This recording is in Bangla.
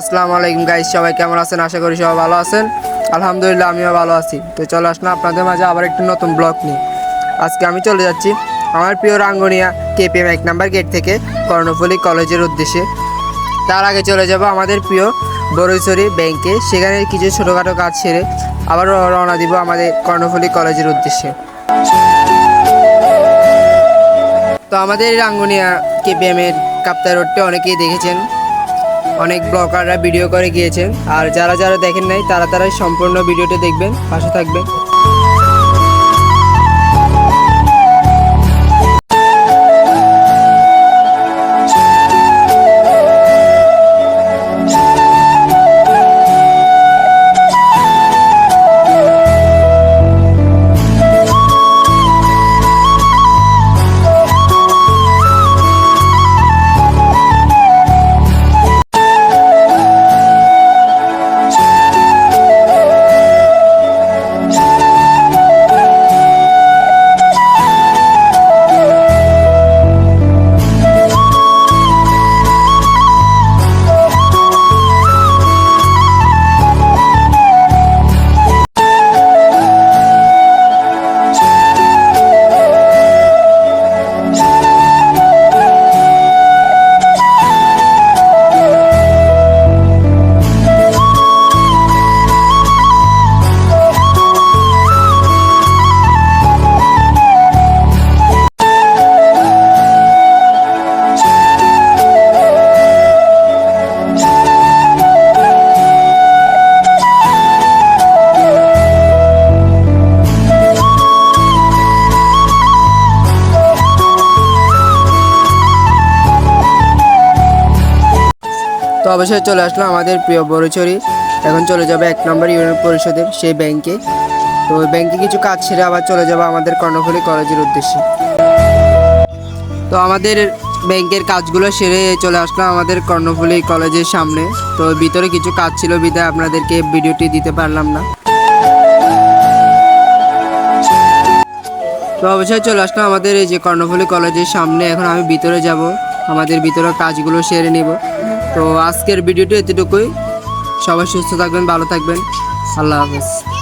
আসসালামু আলাইকুম গাইস, সবাই কেমন আছেন? আশা করি সবাই ভালো আছেন। আলহামদুলিল্লাহ আমিও ভালো আছি। তো চলে আসলাম আপনাদের মাঝে আবার একটি নতুন ব্লগ নিয়ে। আজকে আমি চলে যাচ্ছি আমার প্রিয় রাঙ্গুনিয়া কেপিএম 1 নাম্বার গেট থেকে কর্ণফুলী কলেজের উদ্দেশ্যে। তার আগে চলে যাব আমাদের প্রিয় বড়ইছড়ি ব্যাংকে, সেখানে কিছু ছোটোখাটো কাজ সেরে আবার রওনা দিব আমাদের কর্ণফুলী কলেজের উদ্দেশ্যে। তো আমাদের রাঙ্গুনিয়া কেপিএমের কাপ্তাই রোডটি অনেকেই দেখেছেন, অনেক ব্লগাররা ভিডিও করে গিয়েছেন। আর যারা যারা দেখেন নাই তারা সম্পূর্ণ ভিডিওটি দেখবেন, পাশে থাকবেন। তো অবশ্যই চলে আসলাম আমাদের প্রিয় বড়ইছড়ি। এখন চলে যাবে 1 নম্বর ইউনিয়ন পরিষদের সেই ব্যাংকে। তো ওই ব্যাংকে কিছু কাজ সেরে আবার চলে যাবো আমাদের কর্ণফুলী কলেজের উদ্দেশ্যে। তো আমাদের ব্যাংকের কাজগুলো সেরে চলে আসলাম আমাদের কর্ণফুলী কলেজের সামনে। তো ভিতরে কিছু কাজ ছিল বিধায় আপনাদেরকে ভিডিওটি দিতে পারলাম না। তো অবশ্যই চলে আসলাম আমাদের এই যে কর্ণফুলী কলেজের সামনে। এখন আমি ভিতরে যাব, আমাদের ভিতরে কাজগুলো সেরে নেব। তো আজকের ভিডিওটি এতটুকুই। সবাই সুস্থ থাকবেন, ভালো থাকবেন। আল্লাহ হাফেজ।